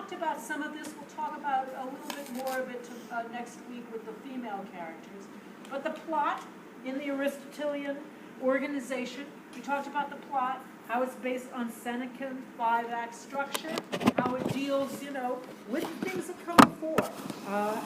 talked about some of this. We'll talk about a little bit more of it next week with the female characters. But the plot in the Aristotelian organization, we talked about the plot, how it's based on Senecan 5-act structure, how it deals, with the things that come before,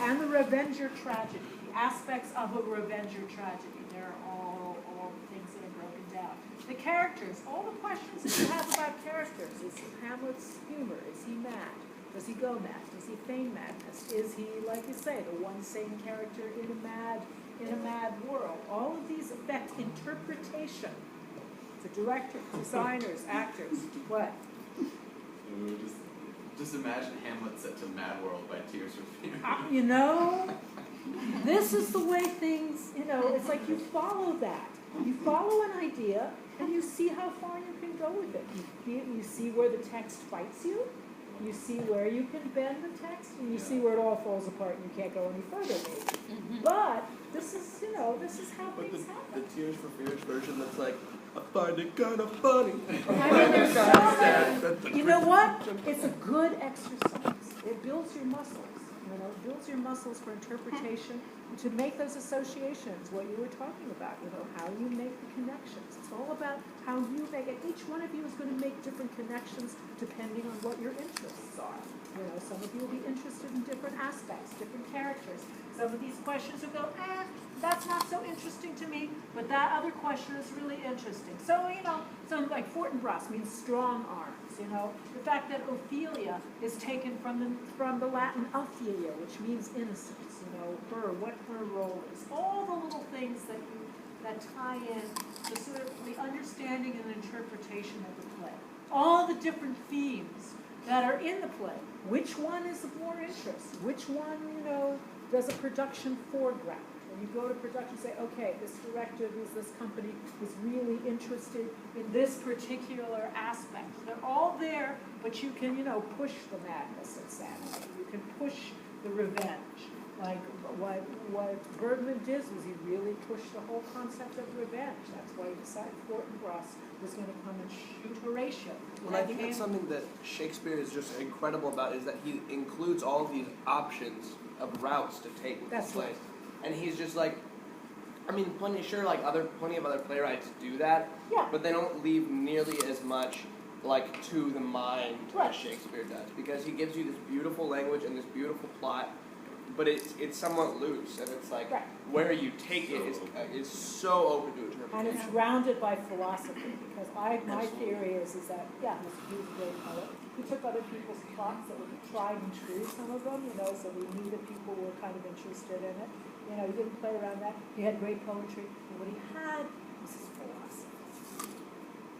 and the revenger tragedy, the aspects of a revenger tragedy. They're all the things that are broken down. The characters, all the questions that you have about characters. Is Hamlet's humor? Is he mad? Does he go mad? Does he feign madness? Is he, like you say, the one sane character in a mad world? All of these affect interpretation. The directors, designers, actors, what? Just imagine Hamlet set to Mad World by Tears for Fears. This is the way things, it's like you follow that. You follow an idea, and you see how far you can go with it. You see where the text fights you. You see where you can bend the text, and you see where it all falls apart, and you can't go any further, maybe. Mm-hmm. But this is how things happen. The Tears for Fears version that's like, I find it kind of funny. There's so many. You know what? It's a good exercise. It builds your muscles. It builds your muscles for interpretation, to make those associations, what you were talking about, how you make the connections. It's all about how you make it. Each one of you is going to make different connections depending on what your interests are. Some of you will be interested in different aspects, different characters. Some of these questions will go, that's not so interesting to me, but that other question is really interesting. So, so like Fortinbras means strong arms. The fact that Ophelia is taken from the Latin Ophelia, which means innocence. What her role is. All the little things that tie in to sort of the understanding and interpretation of the play. All the different themes that are in the play. Which one is of more interest? Which one, does a production foreground? When you go to production, say, okay, this director, this company is really interested in this particular aspect. They're all there, but you can, push the madness of sanity. You can push the revenge. Like what Bergman did was he really pushed the whole concept of revenge. That's why he decided Fortinbras was going to come and shoot Horatio. Well, I think that's something that Shakespeare is just incredible about, is that he includes all of these options of routes to take with this play. Right. And he's just like, plenty of other playwrights do that, but they don't leave nearly as much to the mind as Shakespeare does, because he gives you this beautiful language and this beautiful plot, but it's somewhat loose, and it's like where you take it is so open to interpretation. And it's grounded by philosophy, because my theory is that he was a great poet. He took other people's plots that were tried and true, some of them, so we knew that people were kind of interested in it. He didn't play around that. He had great poetry, and what he had was his philosophy.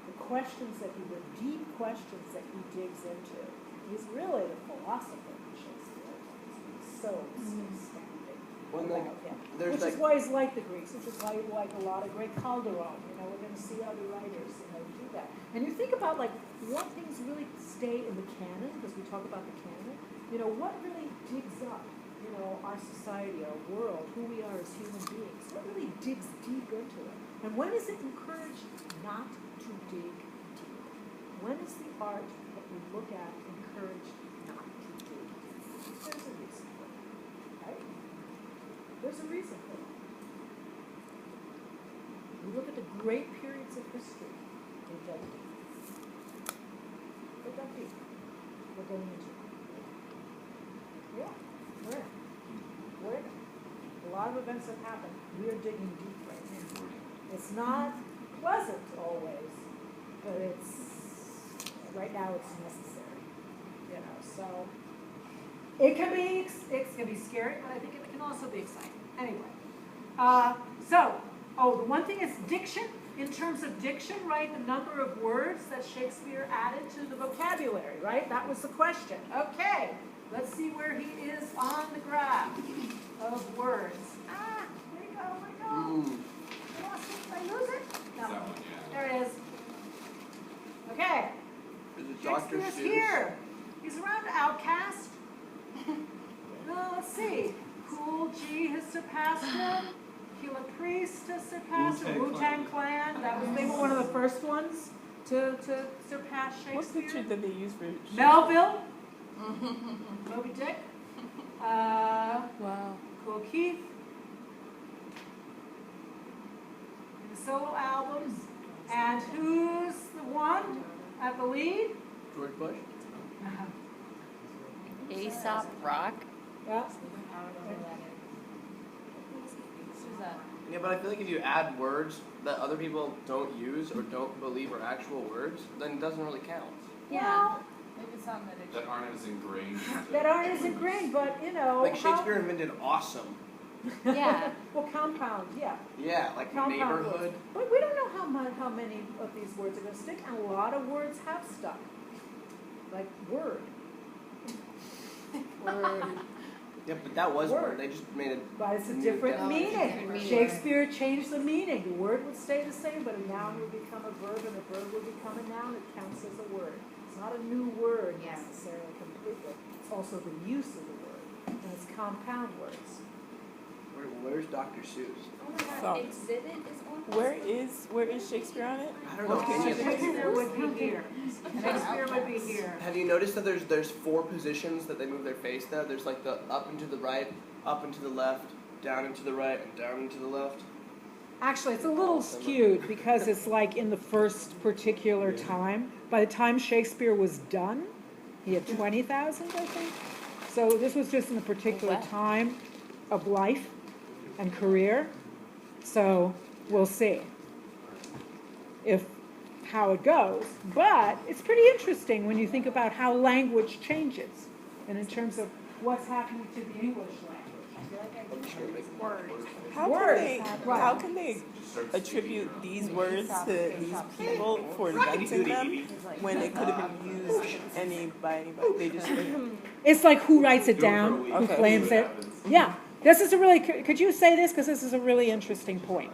The questions that the deep questions that he digs into. He's really the philosopher of Shakespeare. He's so standing. Which is why he's like the Greeks, which is why he like a lot of great Calderon. We're going to see other writers, do that. And you think about what things really stay in the canon, because we talk about the canon. What really digs up, our society, our world, who we are as human beings. What really digs deep into it? And when is it encouraged not to dig deep? When is the art that we look at encouraged not to dig? There's a reason for it, right? There's a reason for it. We look at the great periods of history, they dug deep. They dug deep. We're going into it. Yeah, where? A lot of events have happened. We are digging deep right now. It's not pleasant always, but right now it's necessary. So it can be scary, but I think it can also be exciting. Anyway, the one thing is diction. In terms of diction, right, the number of words that Shakespeare added to the vocabulary, right? That was the question. Okay, let's see where he is on the graph of words. Where'd he go? Did I lose it? No. There it is. Okay. Shakespeare's here. He's around Outcast. Let's see. Cool G has surpassed him. Killer Priest has surpassed him. Wu-Tang Clan. That was maybe one of the first ones to surpass Shakespeare. What picture did they use for Melville. Moby Dick. Wow. Cool Keith. The solo albums. And who's the one at the lead? George Bush. Aesop Rock. Yeah. Yeah, but I feel like if you add words that other people don't use or don't believe are actual words, then it doesn't really count. Yeah. Maybe it's not that That aren't as ingrained. That aren't as ingrained, but you know. Like Shakespeare invented awesome. Yeah. Well, compound, yeah. Yeah, like Compound neighborhood. words. But we don't know how many of these words are going to stick, and a lot of words have stuck. Like word. Word. Yeah, but that was Word. word. They just made it. But it's a New different definition. meaning. Different meaning. Shakespeare changed the meaning. The word would stay the same, but a noun would become a verb, and a verb would become a noun. It counts as a word. It's not a new word Yes. necessarily completely. It's also the use of the word, and it's compound words. Where's Dr. Seuss? Oh my So- god, Exhibit is on. Where is Shakespeare on it? I don't know any of them. Shakespeare would be here. Shakespeare would be here. Have you noticed that there's 4 positions that they move their face there? There's like the up and to the right, up and to the left, down and to the right, and down and to the left. Actually, it's a little skewed because it's like in the first particular time. By the time Shakespeare was done, he had 20,000, I think. So this was just in a particular Wow. time of life and career. So we'll see how it goes. But it's pretty interesting when you think about how language changes and in terms of what's happening to the English language. How can they attribute these words to these people for inventing them when it could have been used by anybody? They just It's like who writes it down, who Okay. claims it. Yeah, this is a really, could you say this? Because this is a really interesting point.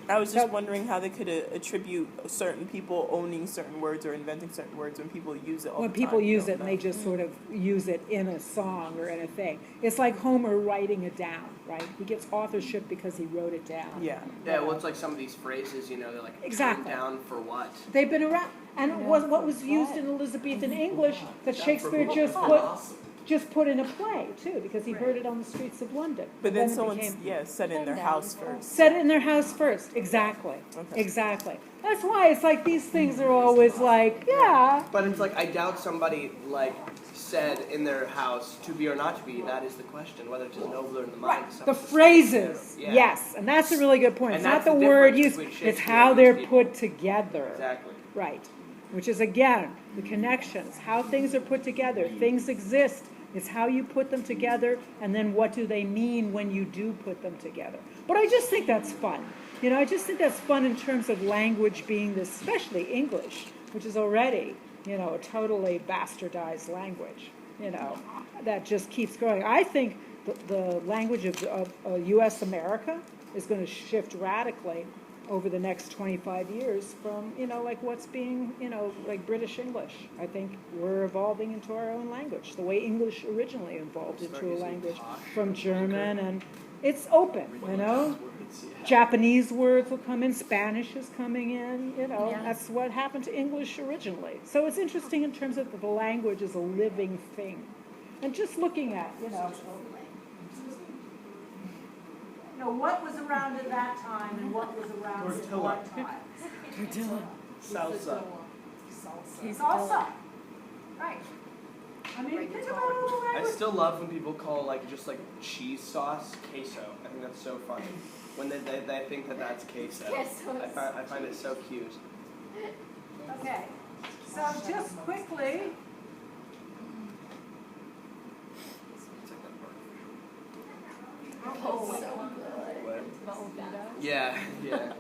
I was just wondering how they could attribute certain people owning certain words or inventing certain words when people use it all When the time. people use don't it and they know. just sort of use it in a song or in a thing. It's like Homer writing it down, right? He gets authorship because he wrote it down. Yeah. Yeah, well, it's like some of these phrases, you know, they're like Exactly. written down for what? They've been around. And it was what was used in Elizabethan English that Shakespeare just put in a play, too, because he heard it on the streets of London. But then it someone became- said in their house first. Set it in their house first. Exactly. Okay. Exactly. That's why it's like these things are always like, yeah. But it's like I doubt somebody like said in their house to be or not to be. That is the question, whether it's nobler in the mind. is The something- phrases, Yeah. yes, and that's a really good point. And It's not that's the the word difference used, between it's Shakespeare how and they're these people. put together. Exactly. Right. Which is, again, the connections, how things are put together. Things exist. It's how you put them together, and then what do they mean when you do put them together. But I just think that's fun. You know, I just think that's fun in terms of language being this, especially English, which is already, you know, a totally bastardized language, you know, that just keeps growing. I think the language of U.S. America is going to shift radically over the next 25 years from, you know, like what's being, you know, like British English. I think we're evolving into our own language, the way English originally evolved into a language from German, and it's open, you know. Japanese words will come in, Spanish is coming in, you know, Yeah. that's what happened to English originally. So it's interesting in terms of the language is a living thing. And just looking at, you know, what was around at that time and what was around at what time. Salsa. Salsa. Right. I mean, think about all the I language. still love when people call like just like cheese sauce queso. I think that's so funny. When they think that that's queso. Queso. I find it so cute. Okay. So just quickly, Yeah, yeah.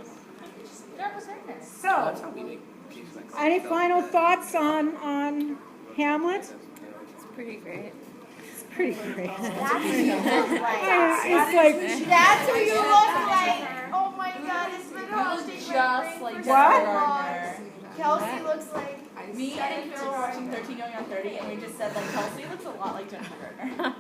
That was right there. That's so how we make cheese mix. any final thoughts on Hamlet? It's pretty great. It's pretty great. That's who you look like. It's like, That's who you look like. Oh my god, it's been haunting my just brain like for What? so long. Kelsey looks like Me and Phil were watching 13 Going on 30, and we just said, like, Kelsey looks a lot like Jennifer Garner.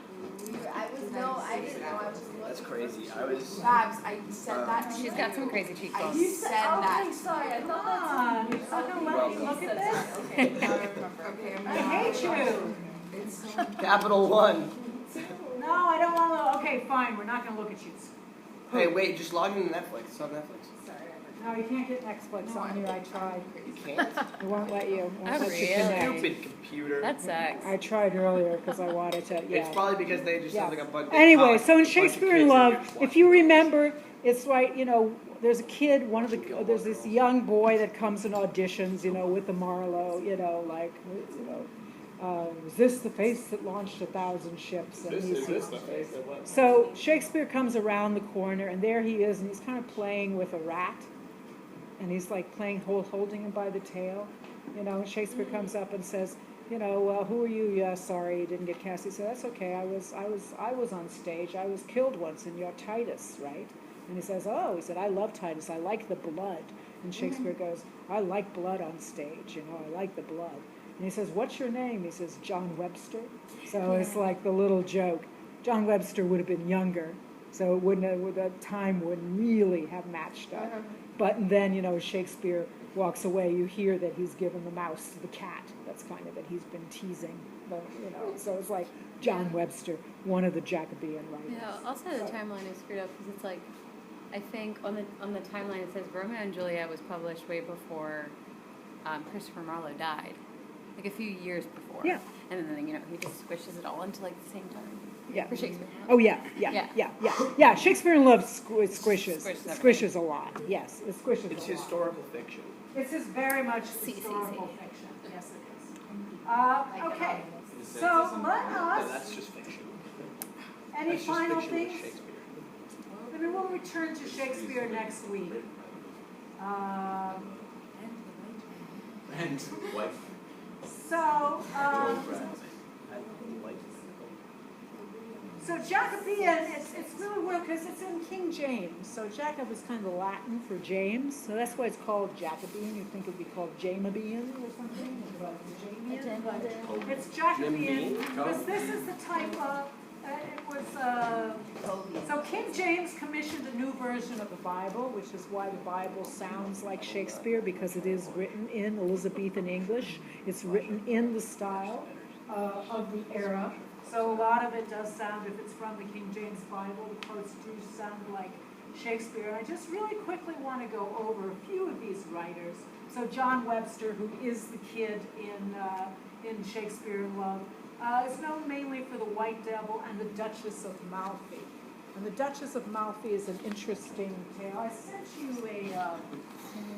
I didn't know I was looking. That's crazy. I was. Babs, I said that. She's got some crazy I cheekbones. said that. Okay, sorry, I thought come on, you're so gonna let me look at this? Okay, now I remember. Okay, I'm I hate you. It's Capital One. No, I don't want to, okay, fine, we're not gonna look at you. Hey, wait, just log into Netflix. It's on Netflix. No, you can't get Netflix on here, I tried. You can't? It won't let you, it won't Oh, let you really? connect. Stupid computer. That sucks. I tried earlier because I wanted to, yeah. It's probably because they just Yeah. have like a bunch. Anyway, so in bunch of Shakespeare kids in that Love, just if watch you movies. remember, it's like, there's a kid, there's this young boy that comes and auditions, with the Marlowe, is this the face that launched 1,000 ships? And he sees the face. So Shakespeare comes around the corner, and there he is, and he's kind of playing with a rat, and he's like holding him by the tail, and Shakespeare comes up and says, who are you? Yeah, sorry, you didn't get cast. He said, that's okay. I was on stage. I was killed once in your Titus, right? And he says, oh, he said, I love Titus. I like the blood. And Shakespeare goes, I like blood on stage. I like the blood. And he says, what's your name? He says, John Webster. So it's like the little joke. John Webster would have been younger, so it wouldn't have, the time wouldn't really have matched up. But then, Shakespeare walks away. You hear that he's given the mouse to the cat. That's kind of it. He's been teasing, so it's like John Webster, one of the Jacobean writers. Yeah. Also, the timeline is screwed up because it's like, I think on the timeline it says Romeo and Juliet was published way before Christopher Marlowe died, like a few years before. Yeah. And then he just squishes it all into like the same time. Yeah. For Shakespeare. Oh yeah. Shakespeare in Love squishes Squishes a lot. Yes, it squishes It's a lot. historical fiction. This is very much See. historical fiction. Yes, it is. Okay, so let No, us. that's just fiction. Any That's just final fiction with things? Shakespeare. We'll return to Shakespeare next week. And wife. So, so Jacobean, it's really weird because it's in King James. So Jacob is kind of Latin for James, so that's why it's called Jacobean. You'd think it would be called Jamebian or something, but Jamean, but it's Jacobean because this is the type of. It was so King James commissioned a new version of the Bible, which is why the Bible sounds like Shakespeare because it is written in Elizabethan English. It's written in the style of the era. So a lot of it does sound, if it's from the King James Bible, the quotes do sound like Shakespeare. And I just really quickly want to go over a few of these writers. So John Webster, who is the kid in Shakespeare in Love, is known mainly for The White Devil and The Duchess of Malfi. And The Duchess of Malfi is an interesting tale. I sent you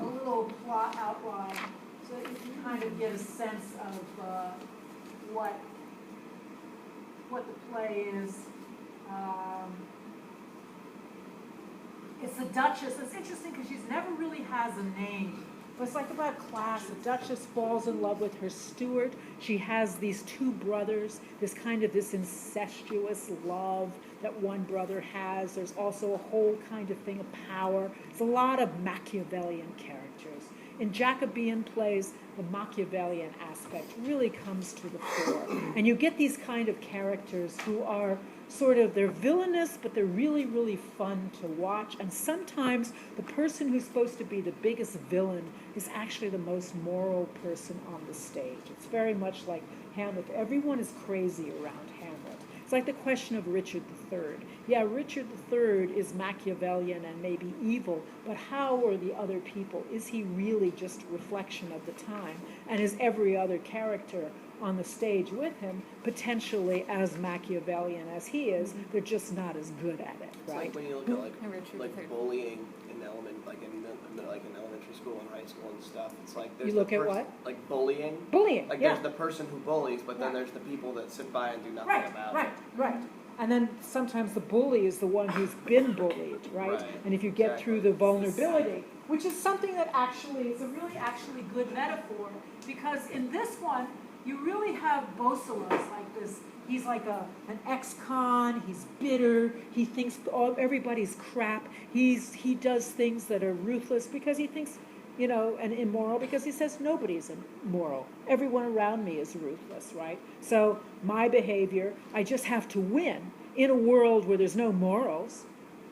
a little plot outline so that you can kind of get a sense of what the play is. It's the Duchess. It's interesting because she never really has a name. But it's like about class. The Duchess falls in love with her steward. She has these two brothers, this incestuous love that one brother has. There's also a whole kind of thing of power. It's a lot of Machiavellian characters. In Jacobean plays, the Machiavellian aspect really comes to the fore. And you get these kind of characters who are they're villainous, but they're really, really fun to watch. And sometimes the person who's supposed to be the biggest villain is actually the most moral person on the stage. It's very much like Hamlet. Everyone is crazy around Hamlet. It's like the question of Richard III. Yeah, Richard III is Machiavellian and maybe evil, but how are the other people? Is he really just a reflection of the time? And is every other character on the stage with him potentially as Machiavellian as he is? They're just not as good at it, It's right? like when you look at Richard like III. bullying in elementary school and high school and stuff. It's like there's You look the at what? Like bullying. Bullying, Like yeah. there's the person who bullies, but then there's the people that sit by and do nothing about it. Right. And then sometimes the bully is the one who's been bullied, right? Right. And if you get Exactly. through the vulnerability, which is something that actually is a really actually good metaphor, because in this one, you really have Bosilos like this. He's like an ex-con, he's bitter, he thinks everybody's crap, he does things that are ruthless because he thinks, and immoral because he says nobody's immoral. Everyone around me is ruthless, right? So my behavior, I just have to win in a world where there's no morals.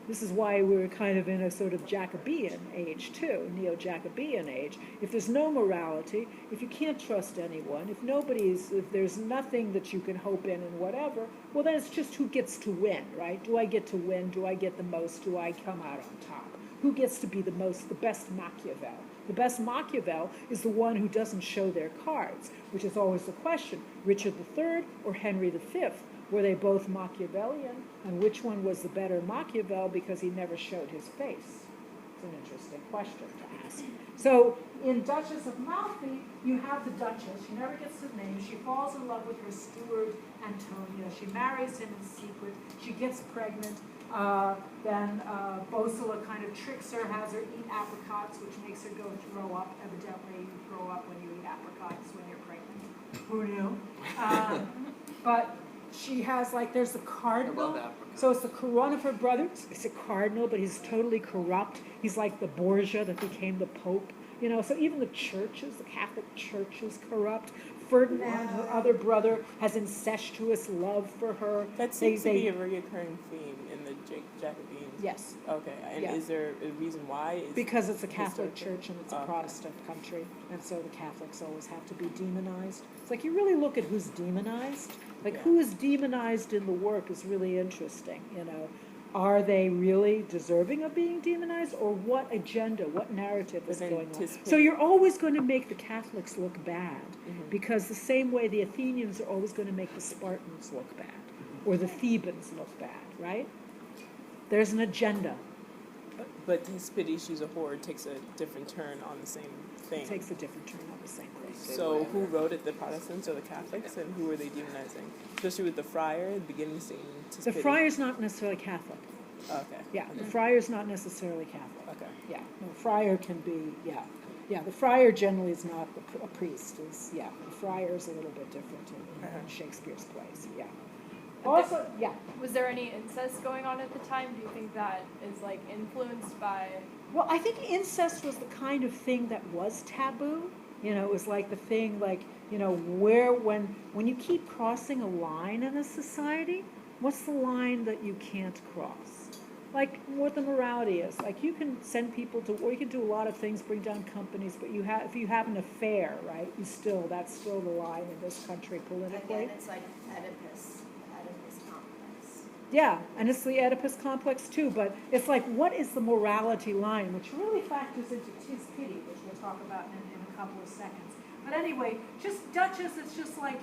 This is why we're kind of in a sort of Jacobean age too, neo-Jacobean age. If there's no morality, if you can't trust anyone, if there's nothing that you can hope in and whatever, well then it's just who gets to win, right? Do I get to win? Do I get the most? Do I come out on top? Who gets to be the best Machiavel? The best Machiavel is the one who doesn't show their cards, which is always the question. Richard III or Henry V? Were they both Machiavellian? And which one was the better Machiavel because he never showed his face? It's an interesting question to ask. So in Duchess of Malfi, you have the Duchess. She never gets the name. She falls in love with her steward, Antonia. She marries him in secret. She gets pregnant. Then Bosula kind of tricks her, has her eat apricots, which makes her go throw up. Evidently, you throw up when you eat apricots when you're pregnant. Who knew? But she has, like, there's the cardinal. I love apricot. So it's one of her brothers. It's a cardinal, but he's totally corrupt. He's like the Borgia that became the Pope. So even the churches, the Catholic Church is corrupt. Ferdinand, her other brother, has incestuous love for her. That seems to be a recurring theme in the Jacobeans. Yes. Okay, and Yeah. is there a reason why? Because it's a Catholic historically? church and it's a Okay. Protestant country, and so the Catholics always have to be demonized. It's like you really look at who's demonized. Like Yeah. who is demonized in the work is really interesting, Are they really deserving of being demonized, or what agenda, what narrative is But going on? anticipate- So you're always going to make the Catholics look bad, Mhm. because the same way the Athenians are always going to make the Spartans look bad, or the Thebans look bad, right? There's an agenda. But Hesperides, a horde, takes a different turn on the same thing. It takes a different turn on the same thing. So who wrote it, the Protestants or the Catholics, and who were they demonizing? Especially with the friar, the beginning scene. The friar's not necessarily Catholic. Okay. Yeah, the friar's not necessarily Catholic. Okay. Yeah, no, friar can be, yeah. Yeah, the friar generally is not a priest. The friar is a little bit different in Shakespeare's plays, yeah. Also, yeah. Was there any incest going on at the time? Do you think that is like influenced by? Well, I think incest was the kind of thing that was taboo. It was like the thing, like, where when you keep crossing a line in a society, what's the line that you can't cross? Like what the morality is. Like you can send people to, or you can do a lot of things, bring down companies, but if you have an affair, right, that's still the line in this country politically. Again, it's like Oedipus complex. Yeah, and it's the Oedipus complex too, but it's like, what is the morality line, which really factors into Tis Pity, which we'll talk about in a couple of seconds. But anyway, just Duchess, it's just like,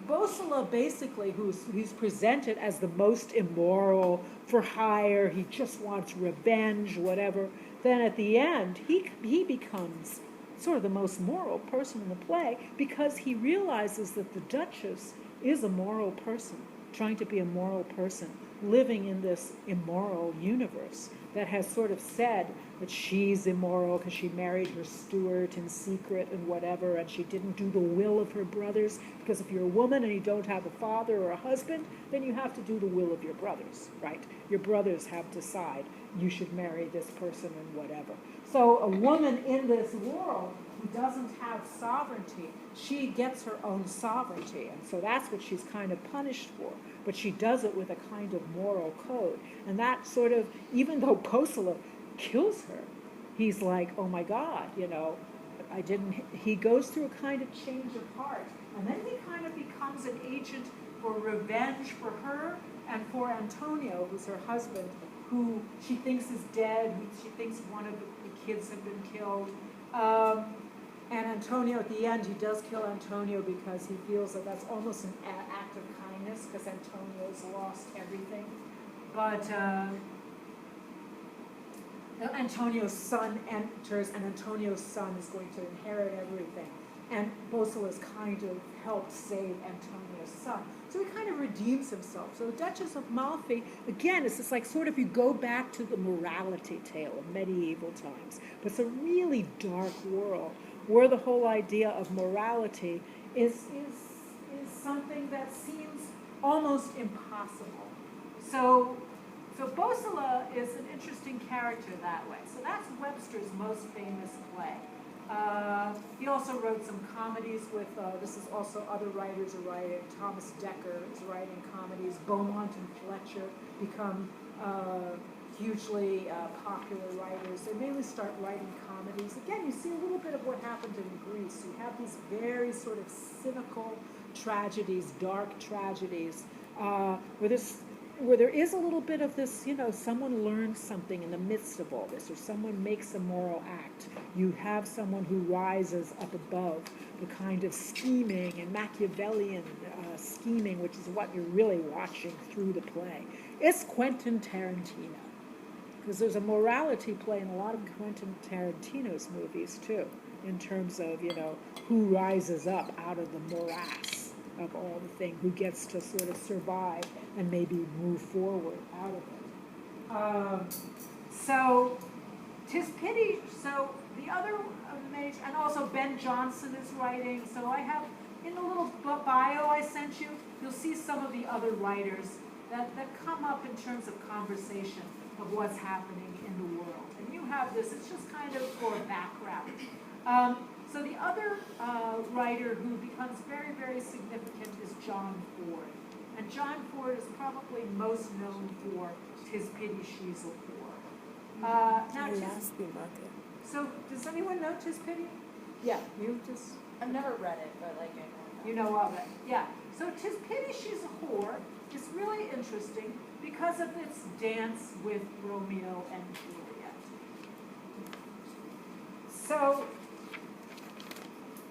Bosula basically, who's presented as the most immoral, for hire, he just wants revenge, whatever. Then at the end, he becomes sort of the most moral person in the play because he realizes that the Duchess is a moral person, trying to be a moral person, living in this immoral universe that has sort of said that she's immoral because she married her steward in secret and whatever, and she didn't do the will of her brothers, because if you're a woman and you don't have a father or a husband, then you have to do the will of your brothers, right? Your brothers have to decide you should marry this person and whatever. So a woman in this world who doesn't have sovereignty, she gets her own sovereignty, and so that's what she's kind of punished for. But she does it with a kind of moral code, and that sort of, even though Bosula kills her, he's like, oh my God, he goes through a kind of change of heart, and then he kind of becomes an agent for revenge for her and for Antonio, who's her husband, who she thinks is dead. She thinks one of the kids have been killed. And Antonio, at the end, he does kill Antonio because he feels that that's almost an act of kindness because Antonio's lost everything. But Antonio's son enters, and Antonio's son is going to inherit everything. And Bosula's kind of helped save Antonio's son. So he kind of redeems himself. So the Duchess of Malfi, again, it's just like sort of you go back to the morality tale of medieval times. But it's a really dark world where the whole idea of morality is something that seems almost impossible. So Bosula is an interesting character that way. So that's Webster's most famous play. He also wrote some comedies with, this is also other writers are writing. Thomas Dekker is writing comedies. Beaumont and Fletcher become hugely popular writers. They mainly start writing comedies. Again, you see a little bit of what happened in Greece. You have these very sort of cynical tragedies, dark tragedies, where there is a little bit of this, someone learns something in the midst of all this, or someone makes a moral act. You have someone who rises up above the kind of scheming and Machiavellian scheming, which is what you're really watching through the play. It's Quentin Tarantino, because there's a morality play in a lot of Quentin Tarantino's movies too, in terms of, who rises up out of the morass of all the thing, who gets to sort of survive and maybe move forward out of it. So, 'tis pity. So the other amazing, and also Ben Jonson is writing. So I have, in the little bio I sent you, you'll see some of the other writers that come up in terms of conversation of what's happening in the world. And you have this, it's just kind of for background. So the other writer who becomes very, very significant is John Ford. And John Ford is probably most known for 'Tis Pity She's a Whore. So does anyone know 'Tis Pity? Yeah, you just... I've never read it, but like I know. You know of it, yeah. So 'Tis Pity She's a Whore is really interesting because of its dance with Romeo and Juliet. So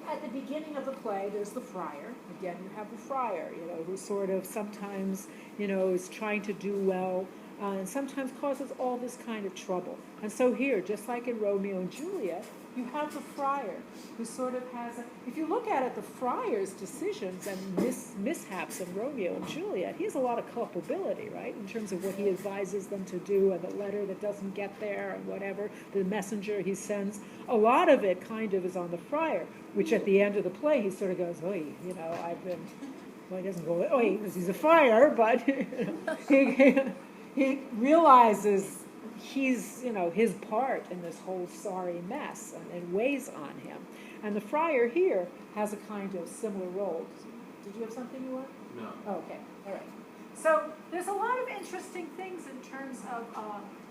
at the beginning of the play, there's the friar. Again, you have the friar, who sort of sometimes, is trying to do well, and sometimes causes all this kind of trouble. And so here, just like in Romeo and Juliet, you have the friar who sort of has if you look at it, the friar's decisions and mishaps in Romeo and Juliet, he has a lot of culpability, right, in terms of what he advises them to do and the letter that doesn't get there and whatever, the messenger he sends. A lot of it kind of is on the friar, which at the end of the play, he sort of goes, oi, I've been, well, he doesn't go, oi, because he's a friar, but he realizes he's, his part in this whole sorry mess, and it weighs on him. And the friar here has a kind of similar role. Did you have something you want? No. Oh, okay, all right. So there's a lot of interesting things in terms of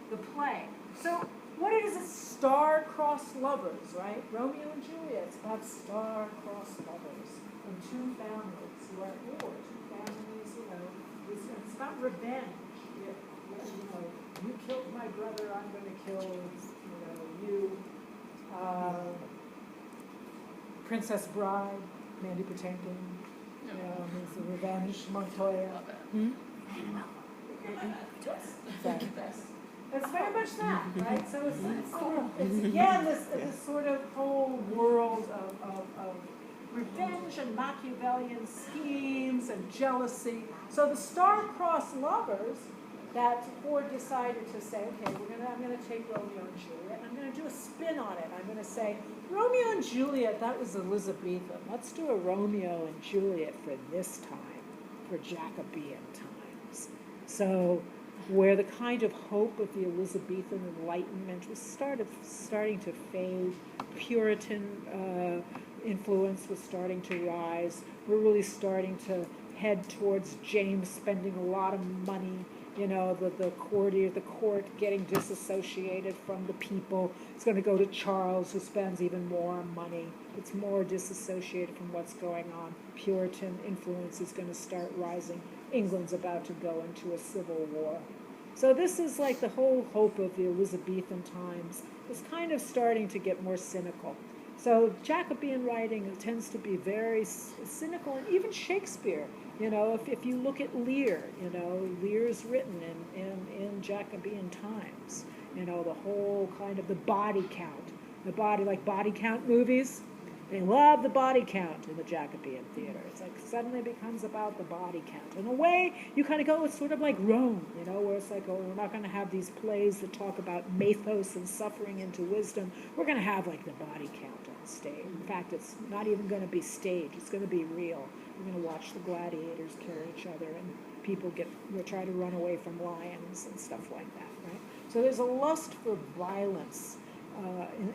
the play. So what it is star-crossed lovers, right? Romeo and Juliet, it's about star-crossed lovers from two families who are at war. Two families, it's about revenge. You killed my brother, I'm going to kill, you. Princess Bride, Mandy Patinkin, is the revenge, Montoya. Exactly. It's very much that, right? So it's again this sort of whole world of revenge and Machiavellian schemes and jealousy. So the star-crossed lovers that Ford decided to say, okay, I'm going to take Romeo and Juliet, and I'm going to do a spin on it. I'm going to say, Romeo and Juliet, that was Elizabethan. Let's do a Romeo and Juliet for this time, for Jacobean times. So where the kind of hope of the Elizabethan Enlightenment was starting to fade, Puritan influence was starting to rise. We're really starting to head towards James spending a lot of money, the court getting disassociated from the people. It's going to go to Charles, who spends even more money. It's more disassociated from what's going on. Puritan influence is going to start rising. England's about to go into a civil war. So this is like the whole hope of the Elizabethan times is kind of starting to get more cynical. So Jacobean writing tends to be very cynical, and even Shakespeare. If you look at Lear, Lear's written in Jacobean times. The whole kind of the body count, like body count movies. They love the body count in the Jacobean theater. It's like suddenly becomes about the body count. In a way, you kind of go, it's sort of like Rome, where it's like, oh, we're not going to have these plays that talk about mythos and suffering into wisdom. We're going to have like the body count on stage. In fact, it's not even going to be staged. It's going to be real. We're going to watch the gladiators kill each other, and people try to run away from lions and stuff like that, right? So there's a lust for violence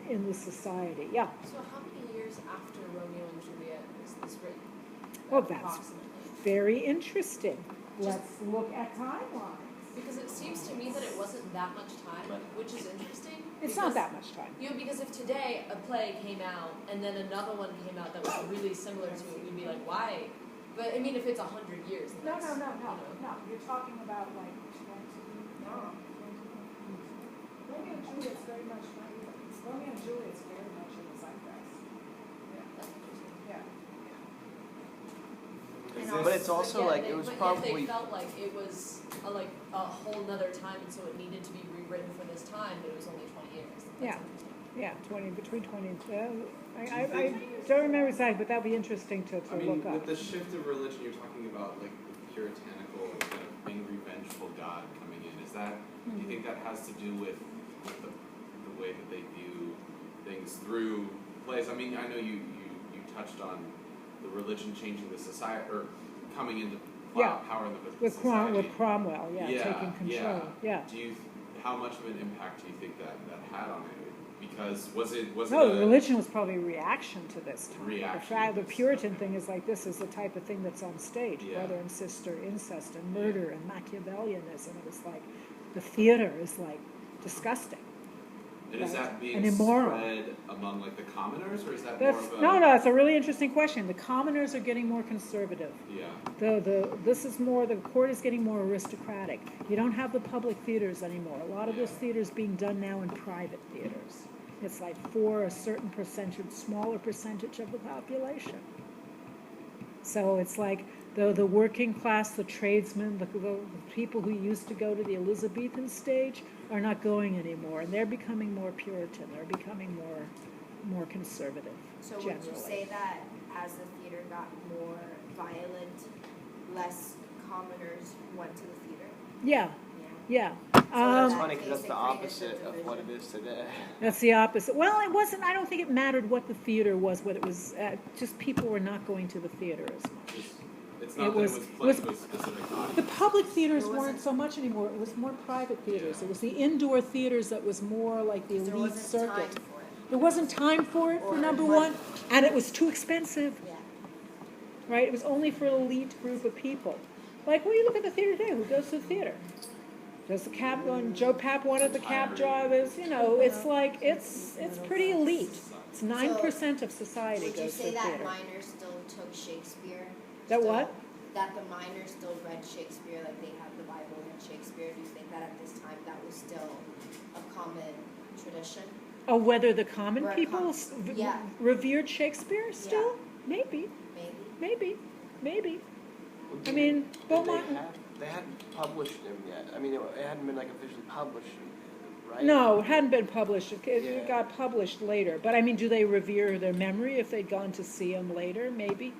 in the society. Yeah. So how many years after Romeo and Juliet was this written? Well, that's very interesting. Let's look at timelines. Because it seems to me that it wasn't that much time, which is interesting. It's not that much time. You know, because if today a play came out and then another one came out that was really similar to it, we'd be like, why? But I mean, if it's 100 years, then No, that's, no, no, you no, know. no, you're talking about like 20, no. Romeo and Juliet's very much, Romeo and Juliet's very much in the zeitgeist. That's interesting. Yeah. But it's also But like yet it was but yet probably they felt like it was a whole nother time, and so it needed to be rewritten for this time, but it was only 20 years. That's Yeah. interesting. Yeah, between 20, I don't remember exactly, but that'd be interesting to I mean, look up. with the shift of religion, you're talking about like the puritanical kind of angry, vengeful God coming in. Is that? Do you think that has to do with the way that they view things through plays? I mean, I know you touched on the religion changing the society or coming into power in the society. With Cromwell, taking control. Yeah. Do you? How much of an impact do you think that had on it? Because was it No, a religion was probably a reaction to this time. reaction? The Puritan thing is like this is the type of thing that's on stage: Yeah. brother and sister incest and murder and Machiavellianism. It was like the theater is like disgusting. And is that being And immoral. spread among like the commoners, or is that That's, more of a no, it's a really interesting question. The commoners are getting more conservative. Yeah. This is more, the court is getting more aristocratic. You don't have the public theaters anymore. A lot of this theater is being done now in private theaters. It's like for a certain percentage, smaller percentage of the population. So it's like the working class, the tradesmen, the people who used to go to the Elizabethan stage are not going anymore, and they're becoming more Puritan. They're becoming more conservative. So generally. would you say that as the theater got more violent, less commoners went to the theater? Yeah, yeah. That's funny because that's the opposite of what it is today. That's the opposite. Well, it wasn't. I don't think it mattered what the theater was. What it was, just people were not going to the theater as much. It's not It that was- it was played to a specific audience. The public theaters weren't so much anymore. It was more private theaters. It was the indoor theaters that was more like the There elite wasn't circuit. time for it. There wasn't time for it, for Or number money. one, and it was too expensive. Yeah. Right? It was only for an elite group of people. Like, well, you look at the theater today. Who goes to the theater? Does the cab? When Joe Papp wanted the cab drivers, it's like it's pretty elite. It's 9% of society Would you goes to say the that theater. minors still took Shakespeare? That Still- what? That the minors still read Shakespeare, like they have the Bible and Shakespeare. Do you think that at this time that was still a common tradition? Oh, whether the common Or a people yeah. revered Shakespeare still? Maybe, Maybe. maybe. I mean, Beaumont. They hadn't published him yet. I mean, it hadn't been like officially published, right? No, it hadn't been published. It Yeah. got published later. But I mean, do they revere their memory if they'd gone to see him later? Maybe.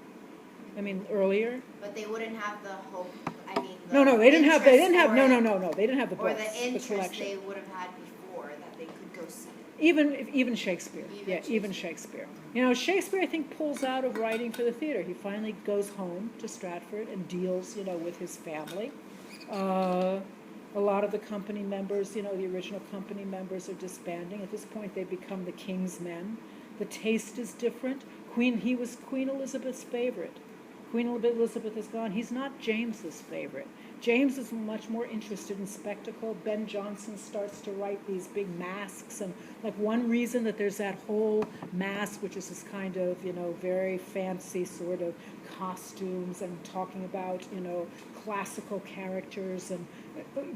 I mean, earlier. But they wouldn't have the hope. I mean, the No, they didn't have. They didn't have. interest No. or- They didn't have the Or books, the the interest collection. they would have had before that they could go see. Even Shakespeare. Even Even Shakespeare. Shakespeare, I think, pulls out of writing for the theater. He finally goes home to Stratford and deals, with his family. A lot of the company members, the original company members are disbanding. At this point, they become the king's men. The taste is different. He was Queen Elizabeth's favorite. Queen Elizabeth is gone. He's not James's favorite. James is much more interested in spectacle. Ben Jonson starts to write these big masks, and like one reason that there's that whole mask, which is this kind of, very fancy sort of costumes and talking about, classical characters and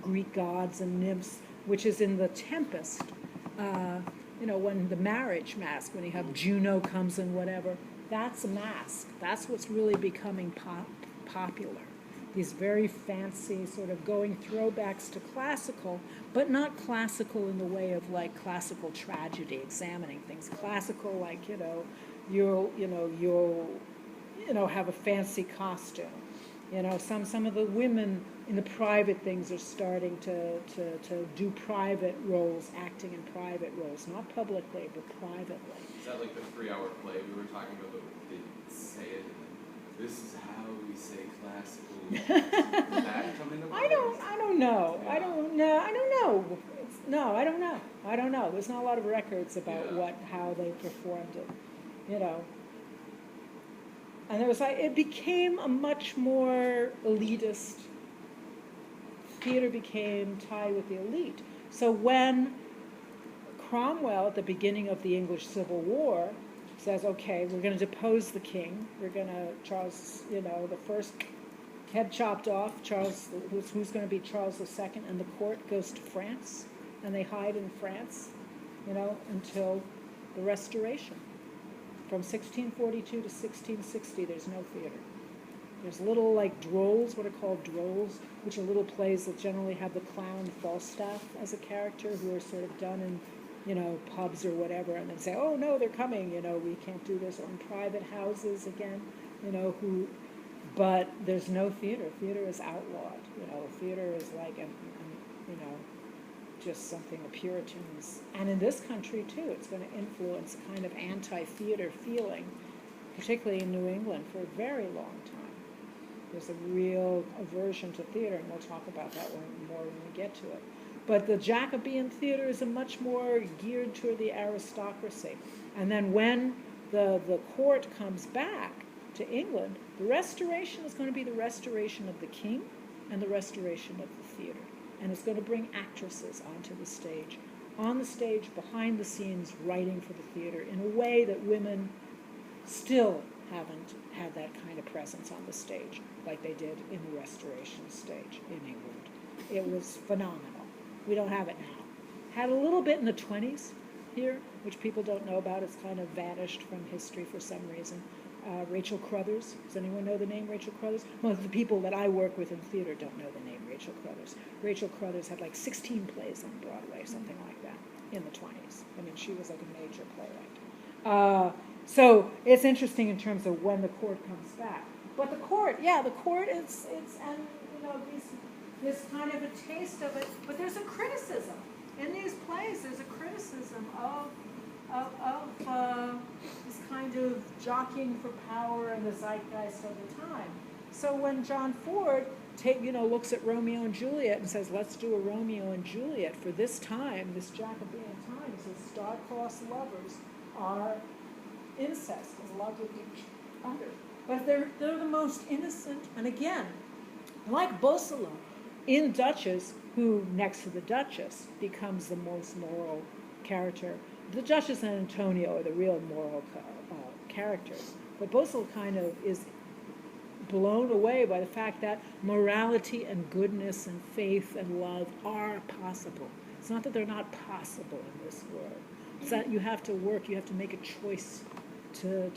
Greek gods and nymphs, which is in The Tempest, when the marriage mask, when you have Juno comes and whatever, that's a mask. That's what's really becoming popular. These very fancy sort of going throwbacks to classical, but not classical in the way of like classical tragedy, examining things. Classical, like, you'll have a fancy costume. Some of the women in the private things are starting to do private roles, acting in private roles, not publicly, but privately. Is that like the 3-hour play we were talking about? They say it. And this is how we say classical. Did that come into play? I don't know. Yeah. I don't know. I don't know. There's not a lot of records about how they performed it, And there was it became a much more elitist theater became tied with the elite. So when Cromwell, at the beginning of the English Civil War, says, okay, we're going to depose the king. We're going to, Charles, the first head chopped off, Charles, who's going to be Charles II, and the court goes to France, and they hide in France, until the Restoration. From 1642 to 1660, there's no theater. There's little, drolls, what are called drolls, which are little plays that generally have the clown Falstaff as a character, who are sort of done in, pubs or whatever, and then say, oh, no, they're coming, we can't do this, or in private houses again, but there's no theater. Theater is outlawed, theater is just something the Puritans, and in this country too, it's going to influence a kind of anti-theater feeling, particularly in New England, for a very long time. There's a real aversion to theater, and we'll talk about that more when we get to it. But the Jacobean theater is a much more geared toward the aristocracy. And then when the court comes back to England, the restoration is going to be the restoration of the king and the restoration of the theater. And it's going to bring actresses onto the stage, on the stage, behind the scenes, writing for the theater in a way that women still haven't had that kind of presence on the stage like they did in the Restoration stage in England. It was phenomenal. We don't have it now. Had a little bit in the 20s here, which people don't know about. It's kind of vanished from history for some reason. Rachel Crothers. Does anyone know the name Rachel Crothers? Most of the people that I work with in theater don't know the name Rachel Crothers. Rachel Crothers had 16 plays on Broadway, something like that, in the 20s. I mean, she was a major playwright. So it's interesting in terms of when the court comes back. But the court is, and this kind of a taste of it. But there's a criticism in these plays. There's a criticism of this kind of jockeying for power and the zeitgeist of the time. So when John Ford looks at Romeo and Juliet and says, let's do a Romeo and Juliet for this time, this Jacobean time, so star-crossed lovers are incest, in love with each other. But they're the most innocent, and again, like Bosolo, in Duchess, who, next to the Duchess, becomes the most moral character. The Duchess and Antonio are the real moral characters. But Bosolo kind of is blown away by the fact that morality and goodness and faith and love are possible. It's not that they're not possible in this world. It's that you have to work, you have to make a choice to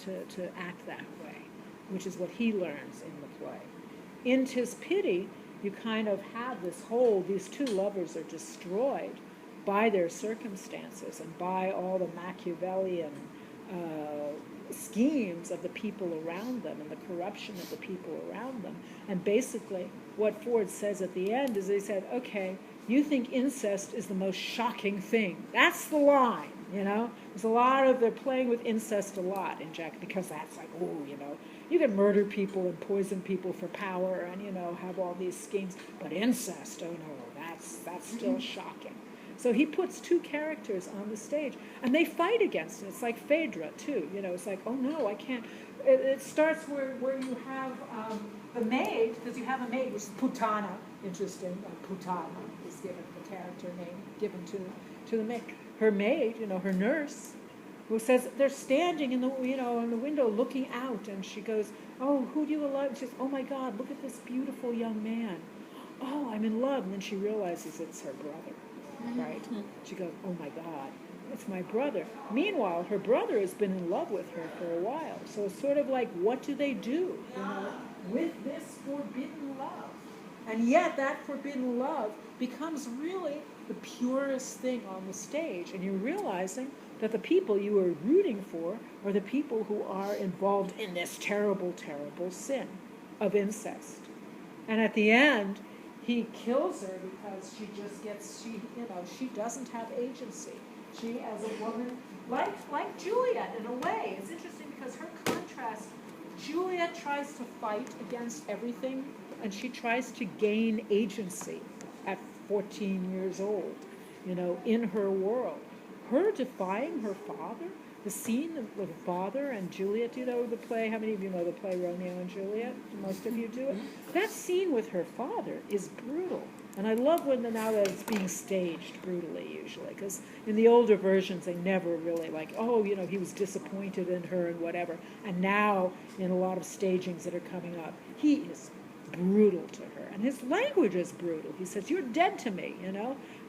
act that way, which is what he learns in the play. In 'Tis Pity, you kind of have these two lovers are destroyed by their circumstances and by all the Machiavellian schemes of the people around them and the corruption of the people around them. And basically, what Ford says at the end is he said, okay, you think incest is the most shocking thing. That's the line, There's a lot of, they're playing with incest a lot in Jack, because that's you can murder people and poison people for power and, have all these schemes. But incest, oh no, that's still shocking. So he puts two characters on the stage, and they fight against it. It's like Phaedra, too. It's like, oh, no, I can't. It starts where you have the maid, because you have a maid, which is Putana, interesting. Putana is given the character name, given to the maid. Her maid, her nurse, who says they're standing in the window looking out, and she goes, oh, who do you love? She says, oh, my God, look at this beautiful young man. Oh, I'm in love. And then she realizes it's her brother. Right? She goes, oh my God, it's my brother. Meanwhile, her brother has been in love with her for a while. So it's sort of like, what do they do with this forbidden love? And yet that forbidden love becomes really the purest thing on the stage. And you're realizing that the people you are rooting for are the people who are involved in this terrible, terrible sin of incest. And at the end, he kills her because she just gets, she doesn't have agency. She, as a woman, like Juliet in a way. It's interesting because her contrast, Juliet tries to fight against everything, and she tries to gain agency at 14 years old, in her world. Her defying her father, the scene with the father and Juliet. Do you know the play? How many of you know the play Romeo and Juliet? Most of you do it. That scene with her father is brutal. And I love when now that it's being staged brutally usually, because in the older versions they never really he was disappointed in her and whatever. And now in a lot of stagings that are coming up, he is brutal to her. And his language is brutal. He says, "You're dead to me,"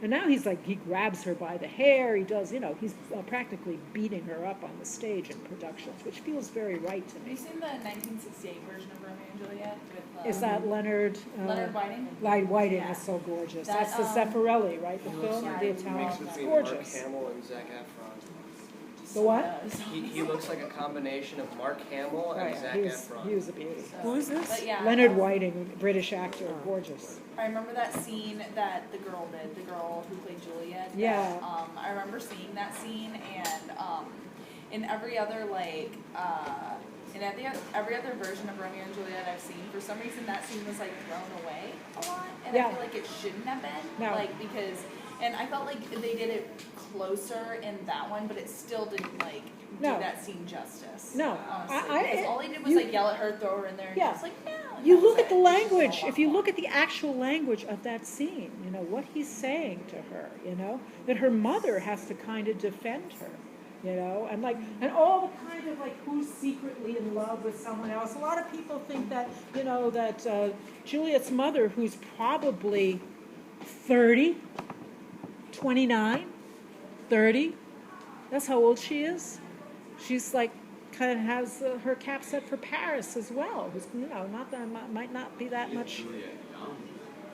And now he grabs her by the hair. He does, he's practically beating her up on the stage in productions, which feels very right to Have me. you seen the 1968 version of Romeo and Juliet with Is that Leonard? Leonard Whiting? Leonard Whiting Yeah. is so gorgeous. That, That's the Zeffirelli, right? The He film, looks the like Italian. mix It's between Mark gorgeous. Hamill and Zac Efron. The what? He looks like a combination of Mark Hamill and Zac Efron. He was a beauty. Who is this? But yeah, Leonard Whiting, British actor, gorgeous. I remember that scene that the girl did, the girl who played Juliet. Yeah. I remember seeing that scene, and in every other every other version of Romeo and Juliet I've seen, for some reason that scene was thrown away a lot, and Yeah. I feel like it shouldn't have been. No. Because, and I felt like they did it closer in that one, but it still didn't do No. that scene justice. No. Honestly, because all he did was yell at her, throw her in there, and Yeah. just no. and You that look was at the it. language, if you look at the actual language of that scene, what he's saying to her, that her mother has to kind of defend her, and all the kind of who's secretly in love with someone else. A lot of people think that, that Juliet's mother, who's probably 30, 29, 30, that's how old she is. She's kind of has her cap set for Paris as well. Who's, not that might not be that much. Juliet young.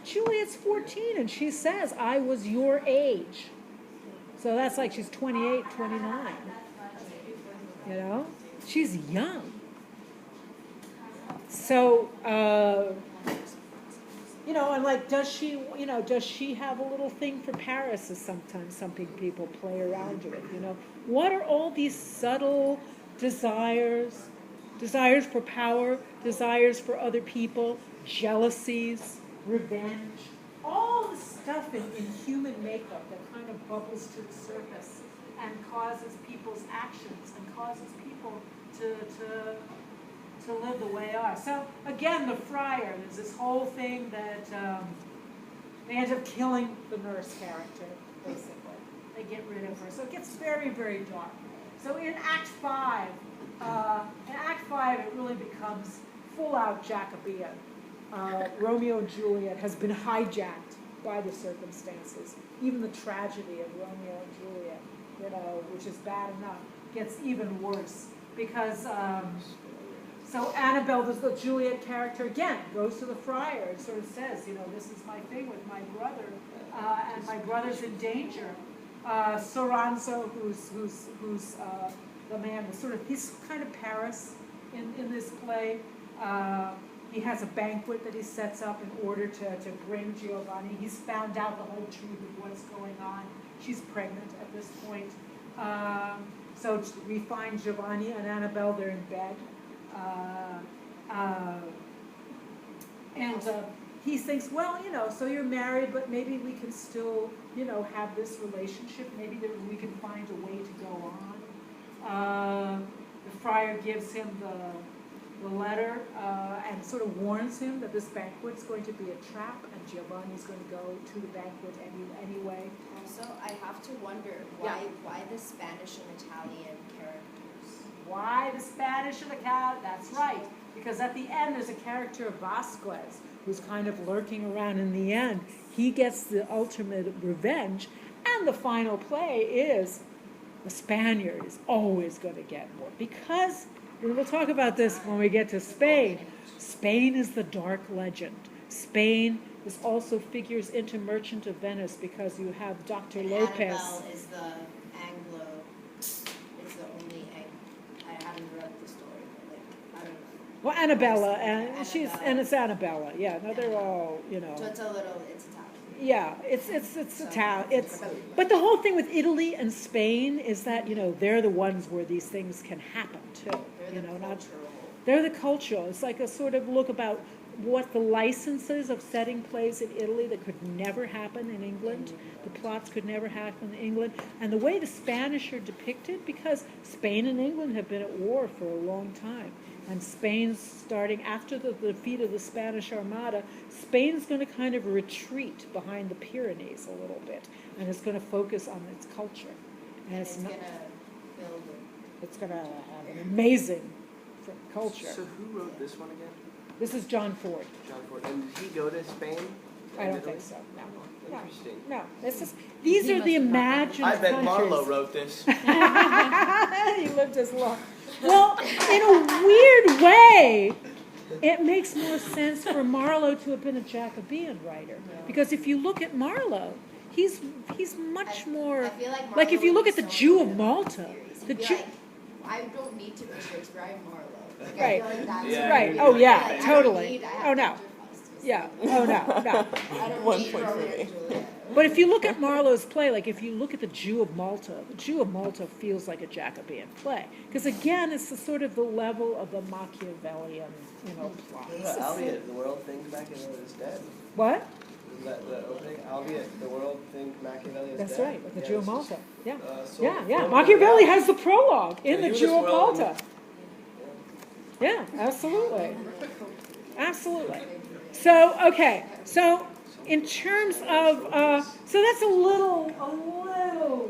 Juliet's 14, and she says, "I was your age." So that's she's 28, 29. She's young. So, and does she have a little thing for Paris? As sometimes some people play around with, What are all these subtle desires for power, desires for other people, jealousies, revenge, all the stuff in human makeup that kind of bubbles to the surface and causes people's actions and causes people to live the way they are. So again, the friar, there's this whole thing that they end up killing the nurse character, basically. They get rid of her. So it gets very, very dark. So in Act 5, it really becomes full-out Jacobean. Romeo and Juliet has been hijacked by the circumstances. Even the tragedy of Romeo and Juliet, which is bad enough, gets even worse because so Annabelle, the Juliet character, again goes to the friar and sort of says, this is my thing with my brother, and my brother's in danger. Soranzo, who's the man, he's kind of Paris in this play. He has a banquet that he sets up in order to bring Giovanni. He's found out the whole truth of what's going on. She's pregnant at this point. So we find Giovanni and Annabelle, they're in bed. And he thinks, so you're married, but maybe we can still, have this relationship. Maybe we can find a way to go on. The friar gives him the letter and sort of warns him that this banquet's going to be a trap, and Giovanni's going to go to the banquet anyway. Also, I have to wonder why the Spanish and Italian characters? Why the Spanish and the cat? That's right. Because at the end, there's a character of Vasquez who's kind of lurking around. In the end, he gets the ultimate revenge, and the final play is the Spaniard is always going to get more. Because, and we'll talk about this when we get to Spain, Spain is the dark legend. Spain is also figures into Merchant of Venice because you have Dr. Lopez. Annabelle is the Anglo, is the only I haven't read the story, but I don't know. Well, Annabella, and Annabella. it's Annabella. Yeah, no, they're all, So it's Italian. Yeah, it's Italian. But the whole thing with Italy and Spain is that they're the ones where these things can happen too. They're the cultural. They're the cultural. It's like a sort of look about what the licenses of setting plays in Italy that could never happen in England. The plots could never happen in England. And the way the Spanish are depicted, because Spain and England have been at war for a long time. And Spain's starting, after the defeat of the Spanish Armada, Spain's going to kind of retreat behind the Pyrenees a little bit. And it's going to focus on its culture. And It's not, gonna build it's going to have an amazing culture. So who wrote this one again? This is John Ford. John Ford. And did he go to Spain? I don't Italy? think so, no. No. Interesting. No, this is, these He are must the have not been. imagined I bet countries. Marlowe wrote this. He lived his life. Well, in a weird way, it makes more sense for Marlowe to have been a Jacobean writer. Because if you look at Marlowe, he's much more, I feel like like if Marlowe you look would at the be so Jew good of at Malta, series. the He'd be Jew, like, I don't need to be Shakespeare, I'm Marlowe. Like, Right. I feel like that's Yeah, right, he oh would be yeah, like that. totally. I Oh don't no, need Faustus. yeah, oh no, no. I don't 1 need point for Romeo me. and Juliet. But if you look at Marlowe's play, like if you look at the Jew of Malta feels like a Jacobean play. Because again, it's the sort of the level of the Machiavellian, plot. Albeit the world thinks Machiavelli is dead. What? Isn't that the opening? Albeit the world thinks Machiavelli is That's dead. right, with the Yeah, Jew of it's Malta. Yeah. just, so Yeah, yeah. so- Machiavelli has the prologue in Yeah, the you Jew just of will- Malta. Yeah, absolutely. Absolutely. So, okay. So, in terms of, so that's a little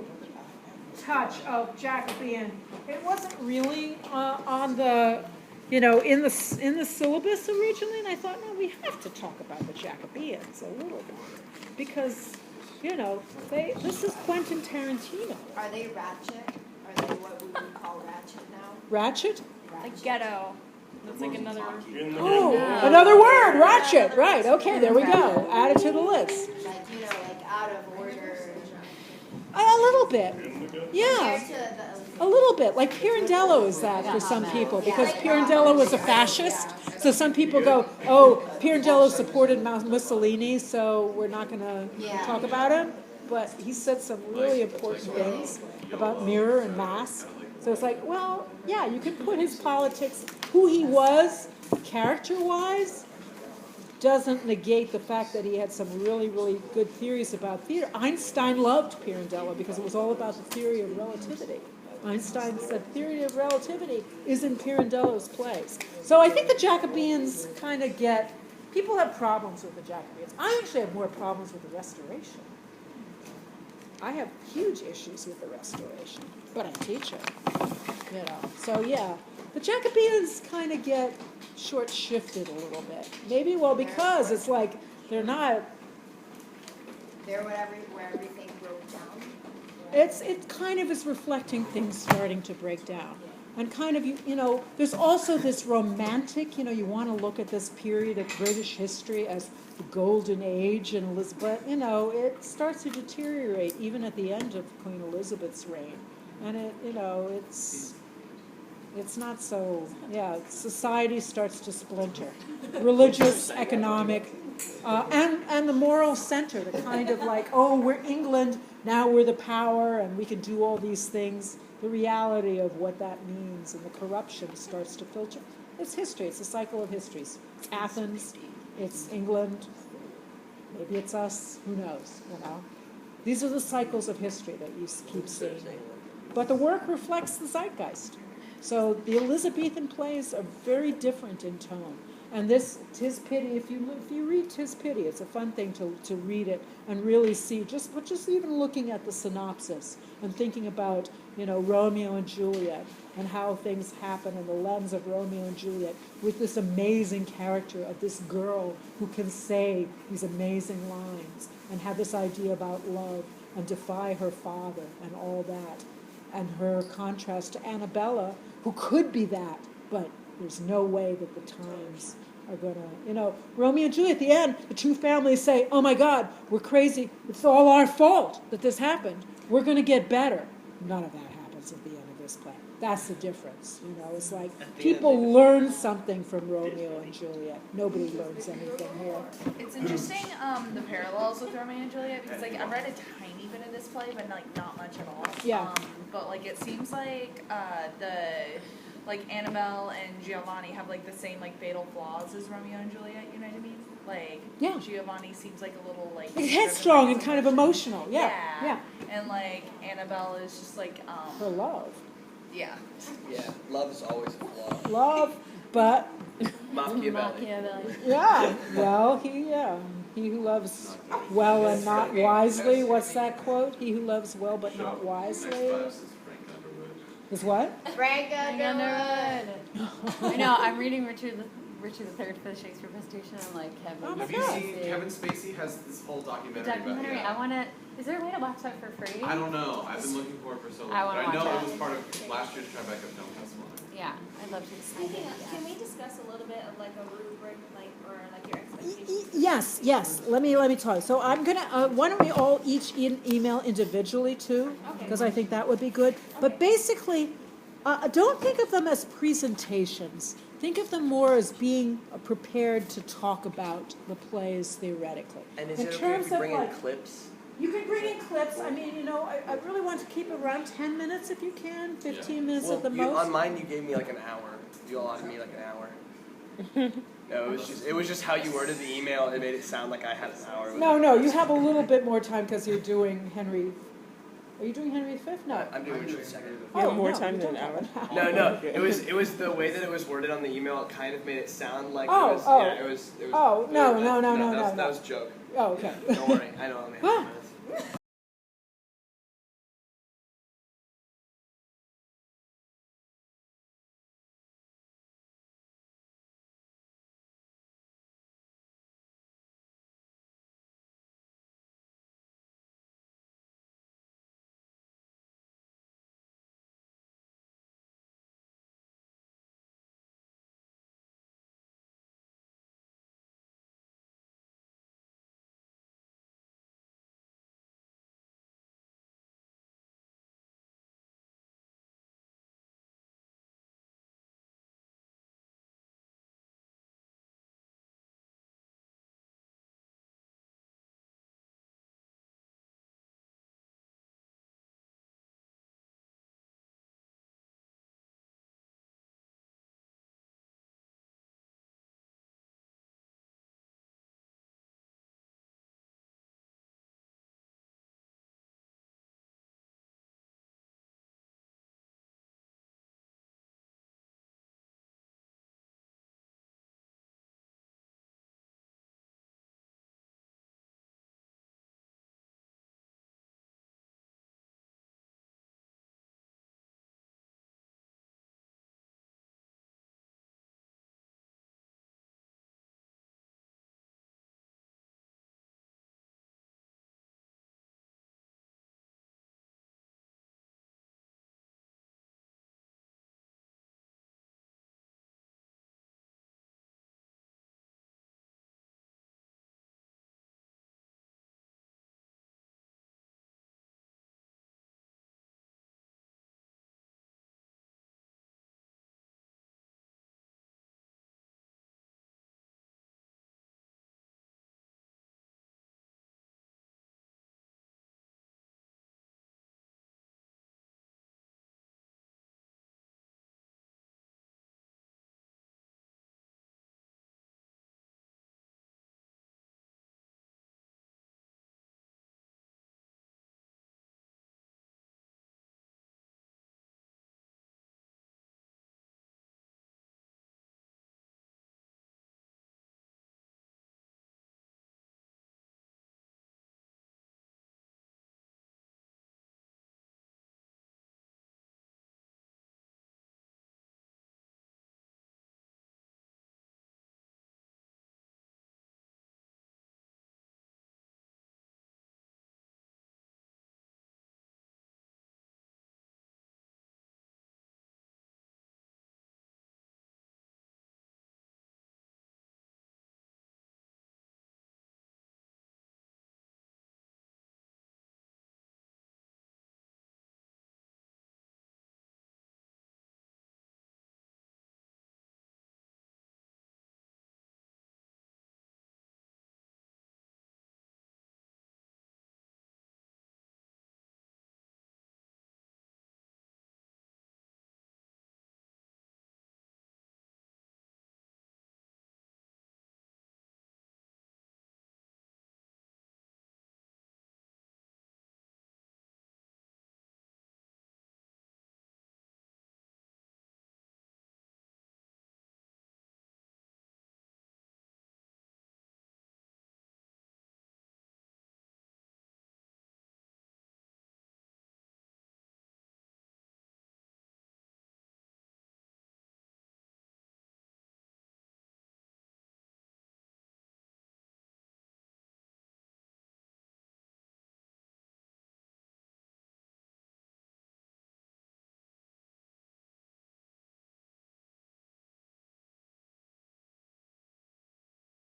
touch of Jacobean. It wasn't really on the, in the syllabus originally, and I thought, no, we have to talk about the Jacobeans a little bit because, this is Quentin Tarantino. Are they ratchet? Are they what we would call ratchet now? Ratchet? Like ghetto. That's like another. Oh, another word, ratchet. Right. Okay, there we go. Add it to the list. Like, like out of order. A little bit. Yeah. Compared to A little bit. Like Pirandello is that for some people because Pirandello was a fascist. So some people go, oh, Pirandello supported Mussolini, so we're not going to talk about him. But he said some really important things about Mirror and Mask. So it's like, well, yeah, you can put his politics, who he was, character-wise, doesn't negate the fact that he had some really, really good theories about theater. Einstein loved Pirandello because it was all about the theory of relativity. Einstein said theory of relativity is in Pirandello's plays. So I think the Jacobeans kind of get, people have problems with the Jacobeans. I actually have more problems with the Restoration. I have huge issues with the Restoration, but I teach it, So yeah, the Jacobeans kind of get short-shifted a little bit. Maybe, because it's like they're not. they're where everything broke down. It kind of is reflecting things starting to break down. And kind of, there's also this romantic, you want to look at this period of British history as the golden age and Elizabeth, it starts to deteriorate even at the end of Queen Elizabeth's reign. And it's not so, society starts to splinter. Religious, economic, and the moral center, the kind of like, oh, we're England, now we're the power, and we can do all these things. The reality of what that means and the corruption starts to filter. It's history. It's a cycle of histories. It's Athens. It's England. Maybe it's us. Who knows? These are the cycles of history that you keep seeing. But the work reflects the zeitgeist. So the Elizabethan plays are very different in tone. And this Tis Pity, if you read Tis Pity, it's a fun thing to read it and really see, just even looking at the synopsis and thinking about, Romeo and Juliet and how things happen in the lens of Romeo and Juliet with this amazing character of this girl who can say these amazing lines and have this idea about love and defy her father and all that. And her contrast to Annabella, who could be that, but there's no way that the times are going to, Romeo and Juliet, at the end, the two families say, oh my God, we're crazy. It's all our fault that this happened. We're going to get better. None of that happens at the end of this play. That's the difference. It's like people learn something from Romeo and Juliet. Nobody learns anything here. It's interesting, the parallels with Romeo and Juliet, because I read a tiny bit of this play, but not much at all. Yeah. But it seems like like Annabelle and Giovanni have like the same like fatal flaws as Romeo and Juliet. You know what I mean? Like Yeah. Giovanni seems like a little like It's headstrong and kind of emotional. Yeah. Yeah. And like Annabelle is just like For love. yeah. Yeah, love is always a flaw. Love, but Machiavelli. Machiavelli. yeah. Well, he who loves well and not wisely. What's that quote? He who loves well but So, not Next wisely. class is Frank Underwood. Is what? Frank I know. I'm reading Richard III for the Shakespeare presentation. I'm like, Kevin. Oh my Have you God. seen Kevin Spacey has this whole The documentary documentary. about? I want to. Is there a way to watch that for free? I don't know. I've been looking for it for so long. I wanna But I know watch it that. was part of last year's Tribeca Film Festival. Yeah, I'd love to see Speaking it. of, can we discuss a little bit of like a rubric, like, or like your expectations? Yes. Let me talk. So I'm gonna. Why don't we all each email individually too? Okay. Because I think that would be good. But basically, don't think of them as presentations. Think of them more as being prepared to talk about the plays theoretically. And is In it okay terms if we of, bring in like, clips? You can bring in clips. I mean, I really want to keep it around 10 minutes if you can, 15 minutes Well, at the on most. mine you gave me like an hour. You allotted me like an hour. No, it was just how you worded the email. It made it sound like I had an hour. No, you have a little bit more time because you're doing Henry. Are you doing Henry V? No. I'm doing Richard II. You have more no, time you than don't an have hour. No, it was the way that it was worded on the email. It kind of made it sound like Oh, it was. oh. Yeah, it was. Oh, no. That was a joke. Oh, okay. Don't worry, I know I'm